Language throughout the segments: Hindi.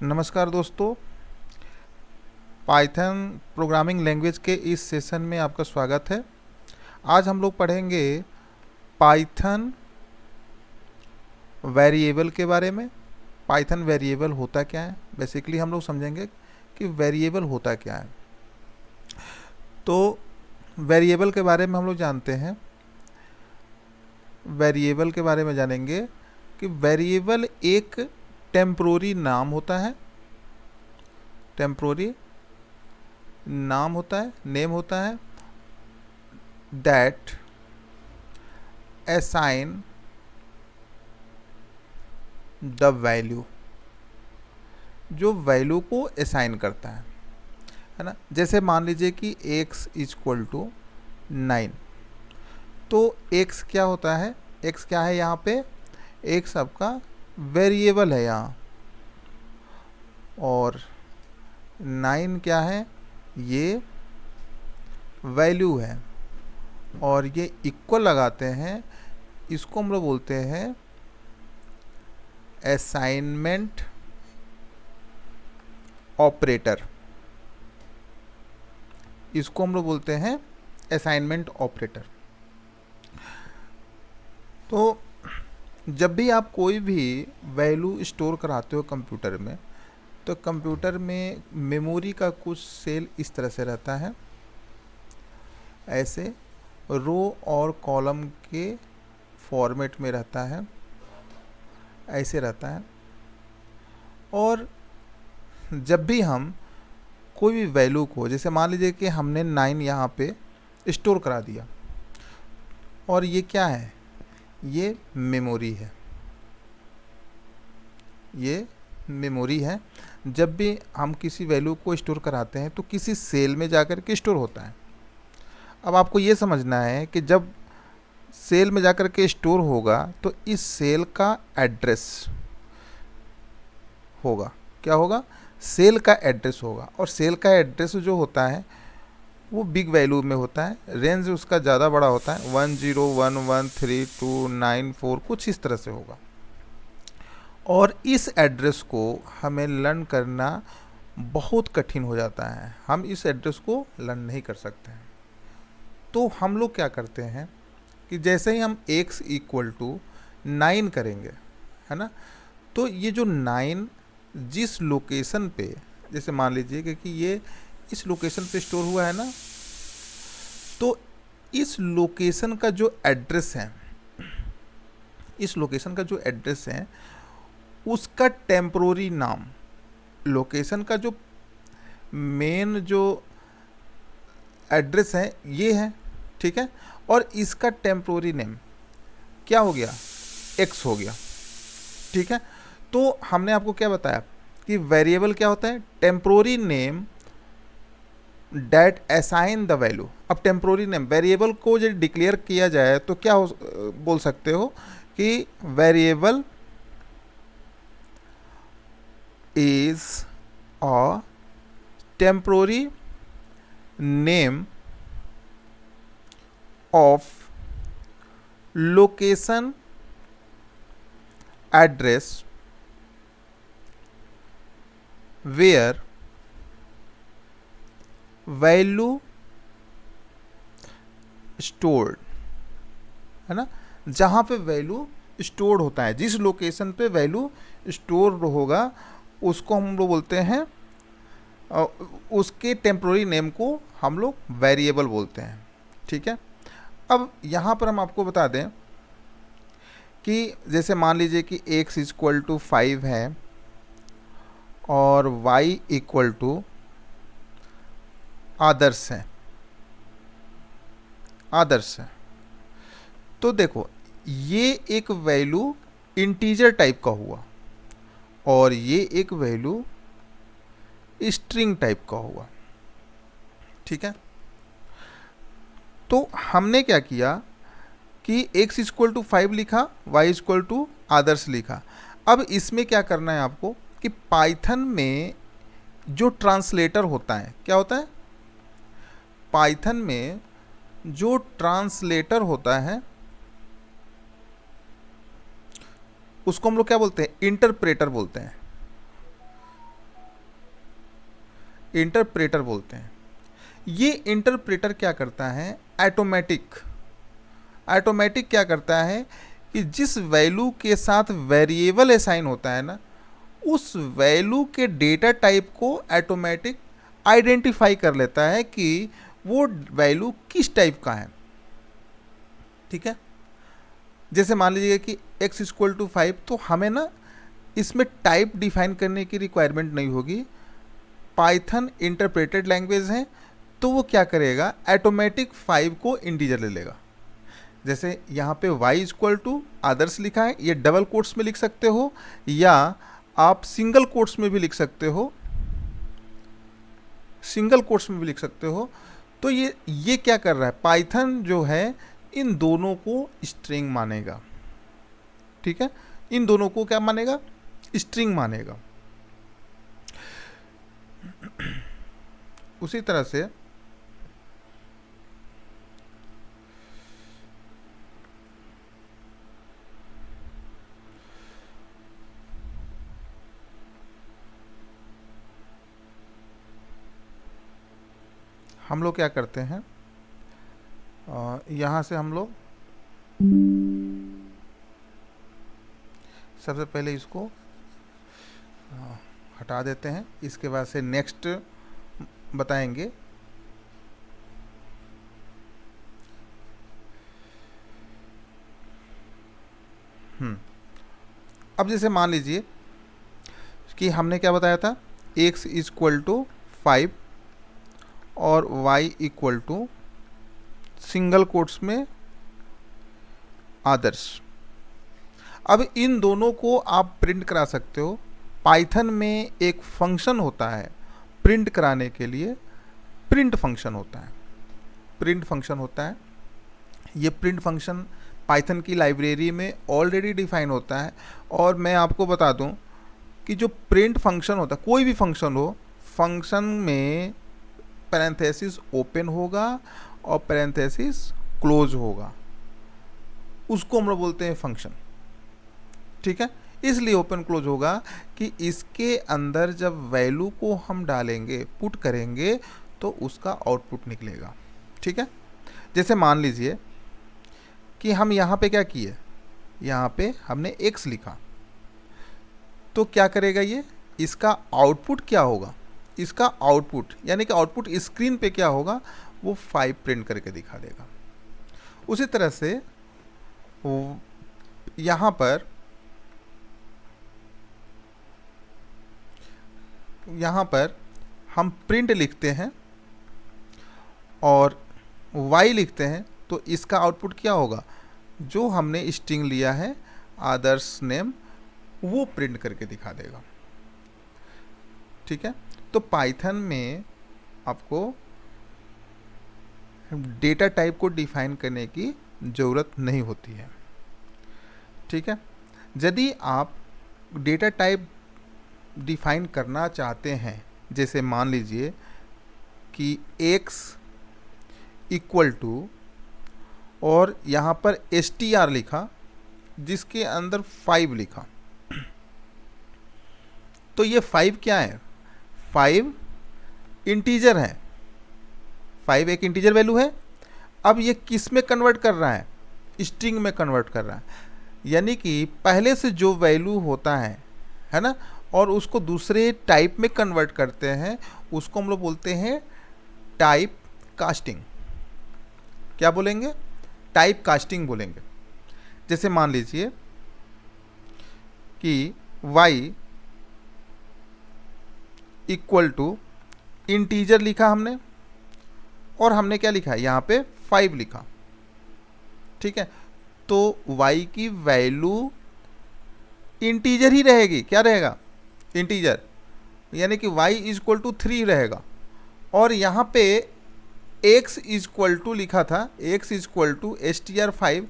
नमस्कार दोस्तों, पाइथन प्रोग्रामिंग लैंग्वेज के इस सेशन में आपका स्वागत है। आज हम लोग पढ़ेंगे पाइथन वेरिएबल के बारे में। पाइथन वेरिएबल होता क्या है, बेसिकली हम लोग समझेंगे कि वेरिएबल होता क्या है। तो वेरिएबल के बारे में हम लोग जानते हैं, वेरिएबल के बारे में जानेंगे कि वेरिएबल एक टेम्पोररी नाम होता है, टेम्पोररी नाम होता है, नेम होता है, दैट असाइन द वैल्यू, जो वैल्यू को असाइन करता है ना। जैसे मान लीजिए कि x इक्वल टू 9, तो x क्या होता है, x क्या है यहाँ पे, x आपका वेरिएबल है यहाँ, और 9 क्या है, ये वैल्यू है, और ये इक्वल लगाते हैं। इसको हम लोग बोलते हैं असाइनमेंट ऑपरेटर, इसको हम लोग बोलते हैं असाइनमेंट ऑपरेटर। तो जब भी आप कोई भी वैल्यू स्टोर कराते हो कंप्यूटर में, तो कंप्यूटर में मेमोरी का कुछ सेल इस तरह से रहता है, ऐसे रो और कॉलम के फॉर्मेट में रहता है, ऐसे रहता है। और जब भी हम कोई भी वैल्यू को, जैसे मान लीजिए कि हमने 9 यहाँ पे स्टोर करा दिया, और ये क्या है, ये मेमोरी है, ये मेमोरी है। जब भी हम किसी वैल्यू को स्टोर कराते हैं तो किसी सेल में जाकर के स्टोर होता है। अब आपको ये समझना है कि जब सेल में जाकर के स्टोर होगा तो इस सेल का एड्रेस होगा, क्या होगा, सेल का एड्रेस होगा। और सेल का एड्रेस जो होता है वो बिग वैल्यू में होता है, रेंज उसका ज़्यादा बड़ा होता है, 10113294 कुछ इस तरह से होगा। और इस एड्रेस को हमें लर्न करना बहुत कठिन हो जाता है, हम इस एड्रेस को लर्न नहीं कर सकते हैं। तो हम लोग क्या करते हैं कि जैसे ही हम x इक्वल टू 9 करेंगे, है ना, तो ये जो 9 जिस लोकेशन पे, जैसे मान लीजिए कि ये इस लोकेशन पे स्टोर हुआ है ना, तो इस लोकेशन का जो एड्रेस है, इस लोकेशन का जो एड्रेस है उसका टेम्पोररी नाम, लोकेशन का जो मेन जो एड्रेस है ये है, ठीक है, और इसका टेम्पोररी नेम क्या हो गया, x हो गया, ठीक है। तो हमने आपको क्या बताया कि वेरिएबल क्या होता है, temporary name that assign the value. अब टेम्पोररी नेम, वेरिएबल को जब डिक्लेयर किया जाए तो क्या बोल सकते हो कि variable is a temporary name of location address where value stored, है ना, जहाँ पे वैल्यू स्टोर्ड होता है, जिस लोकेशन पे वैल्यू स्टोर्ड होगा उसको हम लोग बोलते हैं, उसके टेम्पोररी नेम को हम लोग वेरिएबल बोलते हैं, ठीक है। अब यहाँ पर हम आपको बता दें कि जैसे मान लीजिए कि x इक्वल टू 5 है और y इक्वल टू आदर्श है, आदर्श है। तो देखो ये एक वैल्यू इंटीजर टाइप का हुआ और ये एक वैल्यू स्ट्रिंग टाइप का हुआ, ठीक है। तो हमने क्या किया कि x इक्वल टू 5 लिखा, y इक्वल टू आदर्श लिखा। अब इसमें क्या करना है आपको कि पाइथन में जो ट्रांसलेटर होता है, क्या होता है, पाइथन में जो ट्रांसलेटर होता है उसको हम लोग क्या बोलते हैं, इंटरप्रेटर बोलते हैं। इंटरप्रेटर बोलते हैं। ये इंटरप्रेटर क्या करता है, ऑटोमेटिक क्या करता है कि जिस वैल्यू के साथ वेरिएबल असाइन होता है ना, उस वैल्यू के डेटा टाइप को ऑटोमेटिक आइडेंटिफाई कर लेता है कि वो वैल्यू किस टाइप का है। ठीक है, जैसे मान लीजिए कि x इक्वल टू 5, तो हमें ना इसमें टाइप डिफाइन करने की रिक्वायरमेंट नहीं होगी। पाइथन इंटरप्रेटेड लैंग्वेज है, तो वो क्या करेगा, ऑटोमेटिक 5 को इंटीजर ले लेगा। जैसे यहाँ पे y इक्वल टू आदर्श लिखा है, ये डबल कोट्स में लिख सकते हो या आप सिंगल कोट्स में भी लिख सकते हो, तो ये क्या कर रहा है, पाइथन जो है इन दोनों को स्ट्रिंग मानेगा। ठीक है, इन दोनों को क्या मानेगा, स्ट्रिंग मानेगा। उसी तरह से हम लोग क्या करते हैं, यहाँ से हम लोग सबसे पहले इसको हटा देते हैं, इसके बाद से नेक्स्ट बताएंगे। अब जैसे मान लीजिए कि हमने क्या बताया था, x इक्वल टू 5 और y equal to single quotes में आदर्श। अब इन दोनों को आप प्रिंट करा सकते हो। पाइथन में एक फंक्शन होता है प्रिंट कराने के लिए, प्रिंट फंक्शन होता है। ये प्रिंट फंक्शन पाइथन की लाइब्रेरी में ऑलरेडी डिफाइन होता है। और मैं आपको बता दूं कि जो प्रिंट फंक्शन होता है, कोई भी फंक्शन हो, फंक्शन में पैरेंथेसिस ओपन होगा और पैरेंथेसिस क्लोज होगा, उसको हम लोग बोलते हैं फंक्शन। ठीक है, इसलिए ओपन क्लोज होगा कि इसके अंदर जब वैल्यू को हम डालेंगे, पुट करेंगे, तो उसका आउटपुट निकलेगा। ठीक है, जैसे मान लीजिए कि हम यहाँ पे क्या किए, यहाँ पे हमने x लिखा, तो क्या करेगा ये, इसका आउटपुट क्या होगा, इसका आउटपुट यानी कि आउटपुट स्क्रीन पे क्या होगा, वो 5 प्रिंट करके दिखा देगा। उसी तरह से यहाँ पर हम प्रिंट लिखते हैं और y लिखते हैं, तो इसका आउटपुट क्या होगा, जो हमने स्ट्रिंग लिया है आदर्श नेम, वो प्रिंट करके दिखा देगा। ठीक है, तो पाइथन में आपको डेटा टाइप को डिफाइन करने की ज़रूरत नहीं होती है। ठीक है, यदि आप डेटा टाइप डिफाइन करना चाहते हैं, जैसे मान लीजिए कि x इक्वल टू और यहाँ पर str लिखा, जिसके अंदर 5 लिखा, तो ये 5 क्या है, 5 इंटीजर है, 5 एक इंटीजर वैल्यू है। अब ये किस में कन्वर्ट कर रहा है, स्ट्रिंग में कन्वर्ट कर रहा है, यानी कि पहले से जो वैल्यू होता है ना, और उसको दूसरे टाइप में कन्वर्ट करते हैं, उसको हम लोग बोलते हैं टाइप कास्टिंग। क्या बोलेंगे, टाइप कास्टिंग बोलेंगे। जैसे मान लीजिए कि y इक्वल टू इंटीजर लिखा हमने, और हमने क्या लिखा है, यहाँ पे 5 लिखा। ठीक है, तो y की वैल्यू इंटीजर ही रहेगी। क्या रहेगा, इंटीजर, यानी कि y इक्वल टू 3 रहेगा। और यहाँ पे x इक्वल टू लिखा था, x इक्वल टू str5,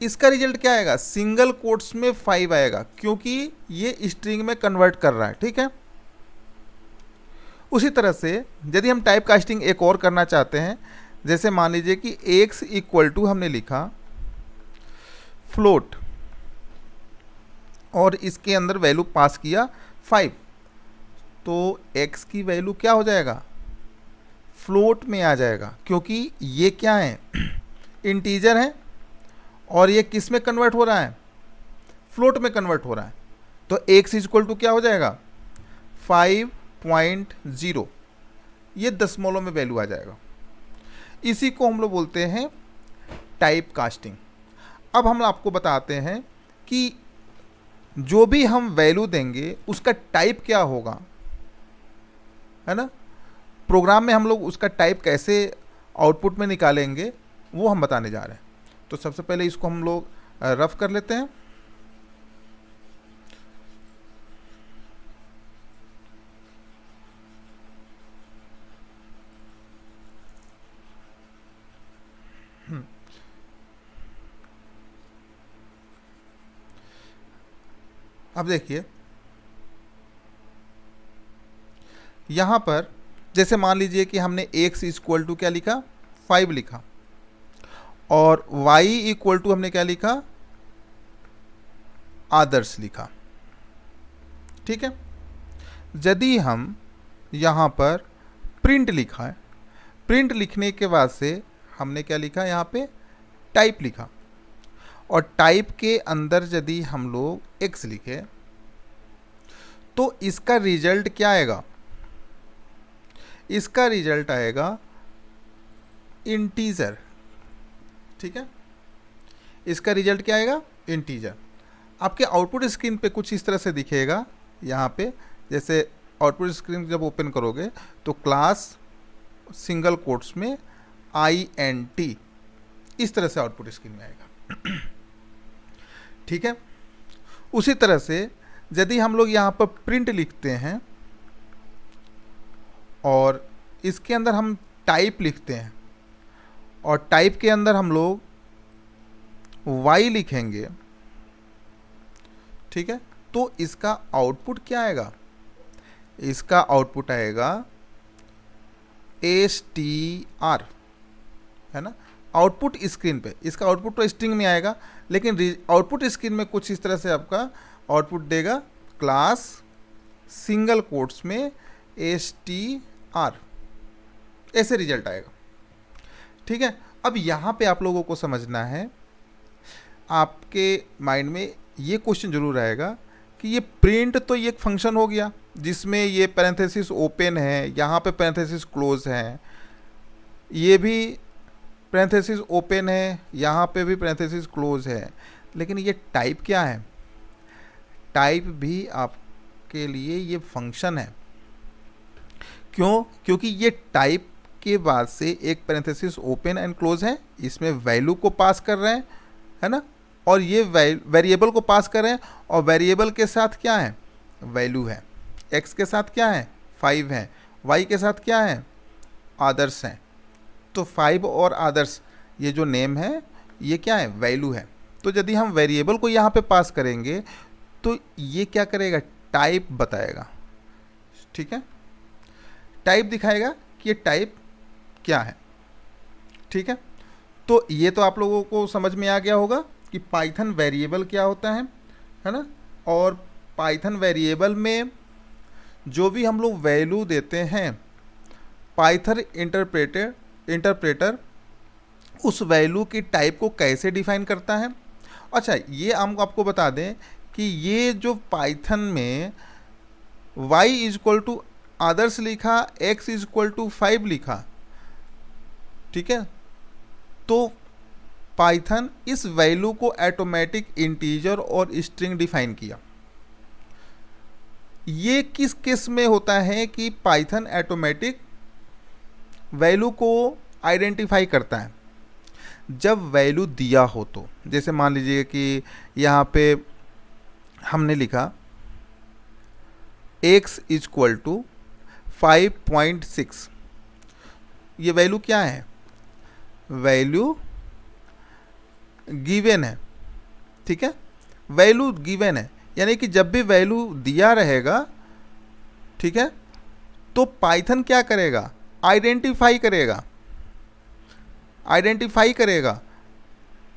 इसका रिजल्ट क्या आएगा, सिंगल कोट्स में 5 आएगा, क्योंकि ये स्ट्रिंग में कन्वर्ट कर रहा है। ठीक है, उसी तरह से यदि हम टाइप कास्टिंग एक और करना चाहते हैं, जैसे मान लीजिए कि x इक्वल टू हमने लिखा फ्लोट और इसके अंदर वैल्यू पास किया 5, तो x की वैल्यू क्या हो जाएगा, फ्लोट में आ जाएगा, क्योंकि ये क्या है, इंटीजर है और ये किस में कन्वर्ट हो रहा है, फ्लोट में कन्वर्ट हो रहा है। तो x इक्वल टू क्या हो जाएगा, 5.0, ये दशमलव में वैल्यू आ जाएगा। इसी को हम लोग बोलते हैं टाइप कास्टिंग। अब हम आपको बताते हैं कि जो भी हम वैल्यू देंगे उसका टाइप क्या होगा, है ना। प्रोग्राम में हम लोग उसका टाइप कैसे आउटपुट में निकालेंगे वो हम बताने जा रहे हैं। तो सबसे पहले इसको हम लोग रफ कर लेते हैं। अब देखिए यहाँ पर जैसे मान लीजिए कि हमने x इक्वल टू क्या लिखा, 5 लिखा, और y इक्वल टू हमने क्या लिखा, आदर्श लिखा। ठीक है, यदि हम यहाँ पर प्रिंट लिखा है, प्रिंट लिखने के बाद से हमने क्या लिखा, यहाँ पे टाइप लिखा, और टाइप के अंदर यदि हम लोग x लिखे तो इसका रिजल्ट क्या आएगा, इसका रिजल्ट आएगा इंटीजर। ठीक है, इसका रिजल्ट क्या आएगा, इंटीजर। आपके आउटपुट स्क्रीन पे कुछ इस तरह से दिखेगा। यहाँ पे जैसे आउटपुट स्क्रीन जब ओपन करोगे तो क्लास सिंगल कोट्स में INT, इस तरह से आउटपुट स्क्रीन में आएगा। ठीक है, उसी तरह से यदि हम लोग यहाँ पर प्रिंट लिखते हैं और इसके अंदर हम टाइप लिखते हैं और टाइप के अंदर हम लोग y लिखेंगे, ठीक है, तो इसका आउटपुट क्या आएगा, इसका आउटपुट आएगा STR, है ना। आउटपुट स्क्रीन पे इसका आउटपुट तो स्ट्रिंग में आएगा, लेकिन आउटपुट स्क्रीन में कुछ इस तरह से आपका आउटपुट देगा, क्लास सिंगल कोट्स में STR, ऐसे रिजल्ट आएगा। ठीक है, अब यहाँ पे आप लोगों को समझना है, आपके माइंड में ये क्वेश्चन जरूर आएगा कि ये प्रिंट तो ये एक फंक्शन हो गया जिसमें ये पैरेंथेसिस ओपन है, यहाँ पे पैरेंथेसिस क्लोज है, ये भी पैरेंथेसिस ओपन है, यहाँ पे भी पैरेंथेसिस क्लोज है, लेकिन ये टाइप क्या है, टाइप भी आपके लिए ये फंक्शन है। क्यों, क्योंकि ये टाइप के बाद से एक पैरेंथेसिस ओपन एंड क्लोज है, इसमें वैल्यू को पास कर रहे हैं, है ना, और ये वेरिएबल को पास कर रहे हैं, और वेरिएबल के साथ क्या है, वैल्यू है, x के साथ क्या है, 5 है, y के साथ क्या है, आदर्श हैं। तो 5 और आदर्श ये जो नेम है ये क्या है, वैल्यू है। तो यदि हम वेरिएबल को यहाँ पे पास करेंगे तो ये क्या करेगा, टाइप बताएगा। ठीक है, टाइप दिखाएगा कि ये टाइप क्या है। ठीक है, तो ये तो आप लोगों को समझ में आ गया होगा कि पाइथन वेरिएबल क्या होता है ना। और पाइथन वेरिएबल में जो भी हम लोग वैल्यू देते हैं, पाइथन इंटरप्रेटर उस वैल्यू की टाइप को कैसे डिफाइन करता है। अच्छा, ये हम आपको बता दें कि ये जो पाइथन में y इक्वल टू आदर्श लिखा, x इक्वल टू 5 लिखा, ठीक है, तो पाइथन इस वैल्यू को ऑटोमेटिक इंटीजर और स्ट्रिंग डिफाइन किया। ये किस केस में होता है कि पाइथन ऑटोमेटिक वैल्यू को आइडेंटिफाई करता है, जब वैल्यू दिया हो। तो जैसे मान लीजिए कि यहाँ पे हमने लिखा x इक्वल टू 5.6, ये वैल्यू क्या है, वैल्यू गिवन है। ठीक है, वैल्यू गिवन है, यानी कि जब भी वैल्यू दिया रहेगा, ठीक है, तो पाइथन क्या करेगा, आइडेंटिफाई करेगा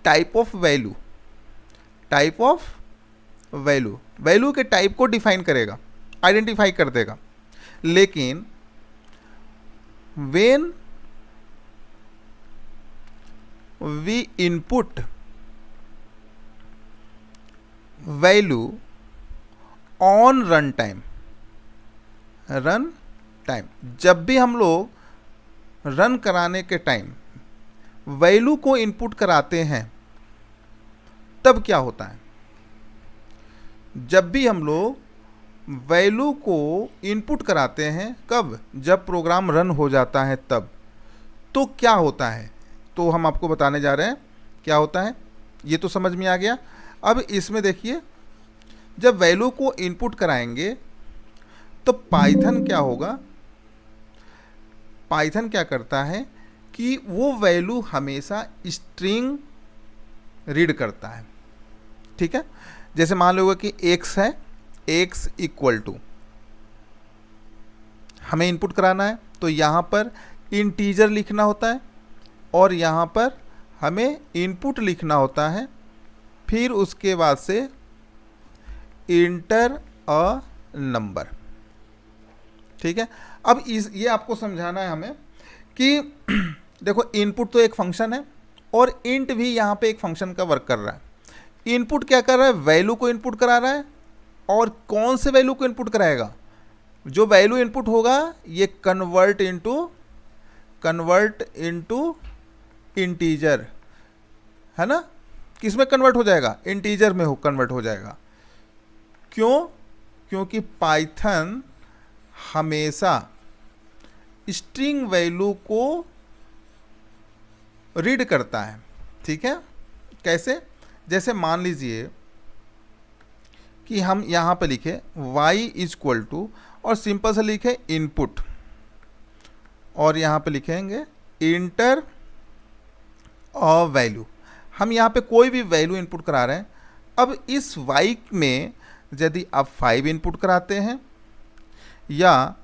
टाइप ऑफ वैल्यू, वैल्यू के टाइप को डिफाइन करेगा, आइडेंटिफाई कर देगा। लेकिन when we input value on run time, जब भी हम लोग रन कराने के टाइम वैल्यू को इनपुट कराते हैं तब क्या होता है? जब भी हम लोग वैल्यू को इनपुट कराते हैं, कब? जब प्रोग्राम रन हो जाता है तब। तो क्या होता है? तो हम आपको बताने जा रहे हैं क्या होता है। ये तो समझ में आ गया। अब इसमें देखिए, जब वैल्यू को इनपुट कराएंगे तो पाइथन क्या होगा? पाइथन क्या करता है कि वो वैल्यू हमेशा स्ट्रिंग रीड करता है। ठीक है, जैसे मान लो कि x है, x इक्वल टू हमें इनपुट कराना है, तो यहाँ पर इंटीजर लिखना होता है और यहाँ पर हमें इनपुट लिखना होता है, फिर उसके बाद से इंटर अ नंबर। ठीक है, अब ये आपको समझाना है हमें कि देखो, इनपुट तो एक फंक्शन है और इंट भी यहाँ पे एक फंक्शन का वर्क कर रहा है। इनपुट क्या कर रहा है? वैल्यू को इनपुट करा रहा है। और कौन से वैल्यू को इनपुट कराएगा? जो वैल्यू इनपुट होगा ये कन्वर्ट इनटू इंटीजर, है ना? किस में कन्वर्ट हो जाएगा? इंटीजर में कन्वर्ट हो जाएगा। क्यों? क्योंकि पाइथन हमेशा स्ट्रिंग वैल्यू को रीड करता है। ठीक है, कैसे? जैसे मान लीजिए कि हम यहाँ पे लिखे y इक्वल टू और सिंपल से लिखे इनपुट, और यहाँ पे लिखेंगे इंटर अ वैल्यू। हम यहाँ पे कोई भी वैल्यू इनपुट करा रहे हैं। अब इस y में यदि आप 5 इनपुट कराते हैं या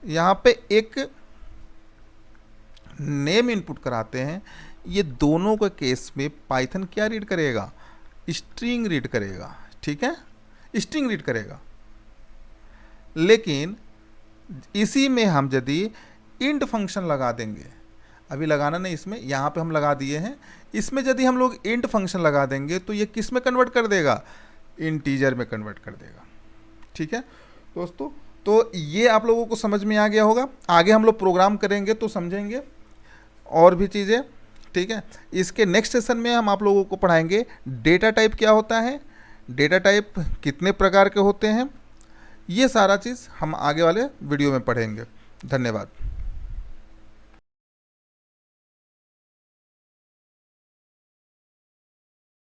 यहाँ पे एक नेम इनपुट कराते हैं, ये दोनों के केस में पाइथन क्या रीड करेगा? स्ट्रिंग रीड करेगा। ठीक है, स्ट्रिंग रीड करेगा। लेकिन इसी में हम यदि इंट फंक्शन लगा देंगे, अभी लगाना नहीं, इसमें यहाँ पे हम लगा दिए हैं, इसमें यदि हम लोग इंट फंक्शन लगा देंगे तो ये किस में कन्वर्ट कर देगा? इंटीजर में कन्वर्ट कर देगा। ठीक है दोस्तों, तो ये आप लोगों को समझ में आ गया होगा। आगे हम लोग प्रोग्राम करेंगे तो समझेंगे और भी चीज़ें। ठीक है, इसके नेक्स्ट सेशन में हम आप लोगों को पढ़ाएंगे डेटा टाइप क्या होता है, डेटा टाइप कितने प्रकार के होते हैं, ये सारा चीज़ हम आगे वाले वीडियो में पढ़ेंगे। धन्यवाद।